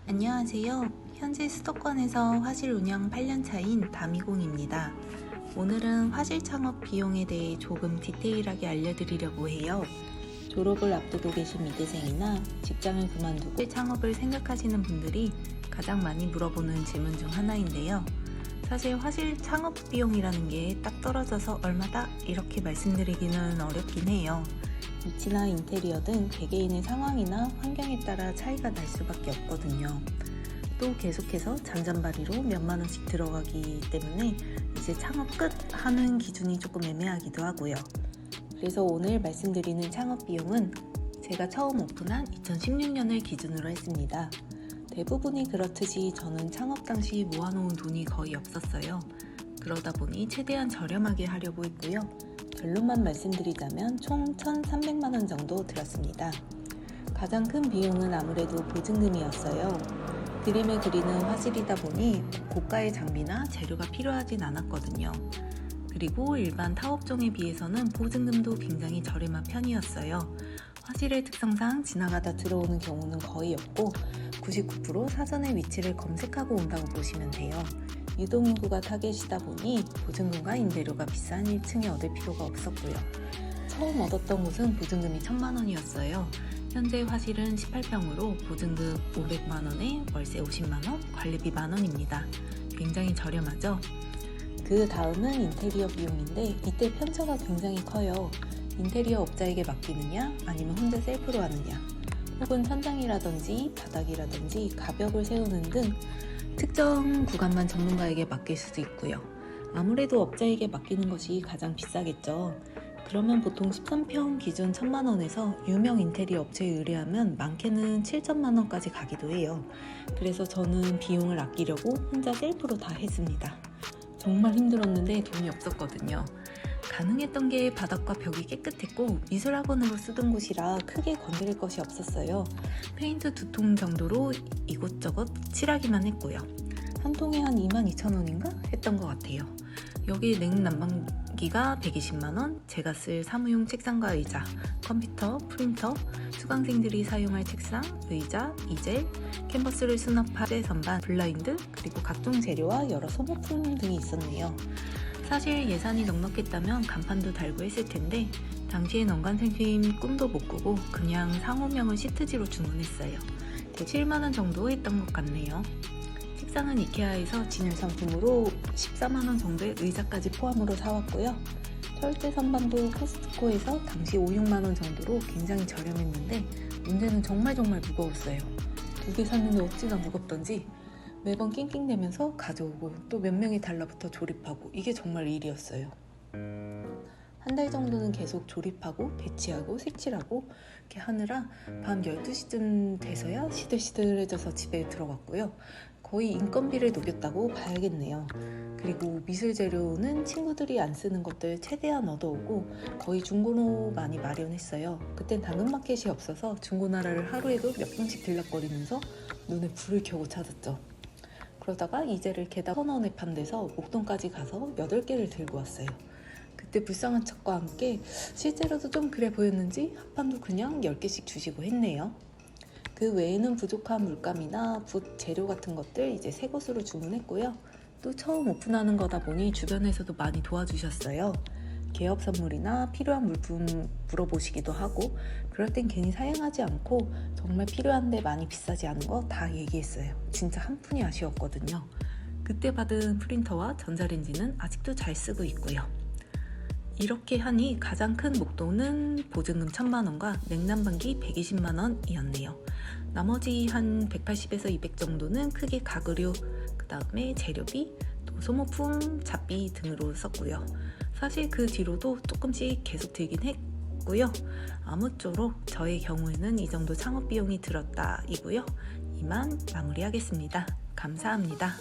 안녕하세요. 현재 수도권에서 화실 운영 8년 차인 다미공입니다. 오늘은 화실 창업 비용에 대해 조금 디테일하게 알려드리려고 해요. 졸업을 앞두고 계신 미대생이나 직장을 그만두고 창업을 생각하시는 분들이 가장 많이 물어보는 질문 중 하나인데요. 사실 화실 창업 비용이라는 게 딱 떨어져서 얼마다 이렇게 말씀드리기는 어렵긴 해요. 위치나 인테리어 등 개개인의 상황이나 환경에 따라 차이가 날 수밖에 없거든요. 또 계속해서 잔잔바리로 몇만 원씩 들어가기 때문에 이제 창업 끝 하는 기준이 조금 애매하기도 하고요. 그래서 오늘 말씀드리는 창업 비용은 제가 처음 오픈한 2016년을 기준으로 했습니다. 대부분이 그렇듯이 저는 창업 당시 모아놓은 돈이 거의 없었어요. 그러다 보니 최대한 저렴하게 하려고 했고요. 결론만 말씀드리자면 총 1,300만 원 정도 들었습니다. 가장 큰 비용은 아무래도 보증금이었어요. 그림을 그리는 화실이다 보니 고가의 장비나 재료가 필요하진 않았거든요. 그리고 일반 타업종에 비해서는 보증금도 굉장히 저렴한 편이었어요. 화실의 특성상 지나가다 들어오는 경우는 거의 없고 99% 사전에 위치를 검색하고 온다고 보시면 돼요. 유동인구가 타겟이다 보니 보증금과 임대료가 비싼 1층에 얻을 필요가 없었고요. 처음 얻었던 곳은 보증금이 1,000만 원이었어요. 현재 화실은 18평으로 보증금 500만 원에 월세 50만 원, 관리비 만원입니다. 굉장히 저렴하죠? 그 다음은 인테리어 비용인데 이때 편차가 굉장히 커요. 인테리어 업자에게 맡기느냐 아니면 혼자 셀프로 하느냐, 혹은 천장이라든지 바닥이라든지 가벽을 세우는 등 특정 구간만 전문가에게 맡길 수도 있고요. 아무래도 업자에게 맡기는 것이 가장 비싸겠죠. 그러면 보통 13평 기준 1,000만 원에서 유명 인테리어 업체에 의뢰하면 많게는 7천만 원까지 가기도 해요. 그래서 저는 비용을 아끼려고 혼자 셀프로 다 했습니다. 정말 힘들었는데 돈이 없었거든요. 가능했던 게 바닥과 벽이 깨끗했고 미술학원으로 쓰던 곳이라 크게 건드릴 것이 없었어요. 페인트 2통 정도로 이곳저곳 칠하기만 했고요. 한 통에 한 22,000원인가 했던 것 같아요. 여기 냉난방기가 120만원, 제가 쓸 사무용 책상과 의자, 컴퓨터, 프린터, 수강생들이 사용할 책상, 의자, 이젤, 캔버스를 수납할 선반, 블라인드, 그리고 각종 재료와 여러 소모품 등이 있었네요. 사실 예산이 넉넉했다면 간판도 달고 했을 텐데 당시엔 언관생심 꿈도 못 꾸고 그냥 상호명을 시트지로 주문했어요. 대략 7만원 정도 했던 것 같네요. 책상은 이케아에서 진열 상품으로 14만원 정도의 의자까지 포함으로 사왔고요. 철제 선반도 코스트코에서 당시 5, 6만원 정도로 굉장히 저렴했는데 문제는 정말 무거웠어요. 2개 샀는데 어찌나 무겁던지 매번 낑낑대면서 가져오고 또 몇 명이 달라붙어 조립하고 이게 정말 일이었어요. 한 달 정도는 계속 조립하고 배치하고 색칠하고 이렇게 하느라 밤 12시쯤 돼서야 시들시들해져서 집에 들어갔고요. 거의 인건비를 녹였다고 봐야겠네요. 그리고 미술 재료는 친구들이 안 쓰는 것들 최대한 얻어오고 거의 중고로 많이 마련했어요. 그땐 당근마켓이 없어서 중고나라를 하루에도 몇 번씩 들락거리면서 눈에 불을 켜고 찾았죠. 그러다가 이젤을 개당 1,000원에 판 데서 목동까지 가서 8개를 들고 왔어요. 그때 불쌍한 척과 함께 실제로도 좀 그래 보였는지 합판도 그냥 10개씩 주시고 했네요. 그 외에는 부족한 물감이나 붓, 재료 같은 것들 이제 새 것으로 주문했고요. 또 처음 오픈하는 거다 보니 주변에서도 많이 도와주셨어요. 개업 선물이나 필요한 물품 물어보시기도 하고 그럴 땐 괜히 사양하지 않고 정말 필요한데 많이 비싸지 않은 거 다 얘기했어요. 진짜 한 푼이 아쉬웠거든요. 그때 받은 프린터와 전자레인지는 아직도 잘 쓰고 있고요. 이렇게 하니 가장 큰 목돈은 보증금 1,000만 원과 냉난방기 120만 원이었네요. 나머지 한 180에서 200 정도는 크게 가구료, 그 다음에 재료비, 또 소모품, 잡비 등으로 썼고요. 사실 그 뒤로도 조금씩 계속 들긴 했고요. 아무쪼록 저의 경우에는 이 정도 창업 비용이 들었다 이고요. 이만 마무리하겠습니다. 감사합니다.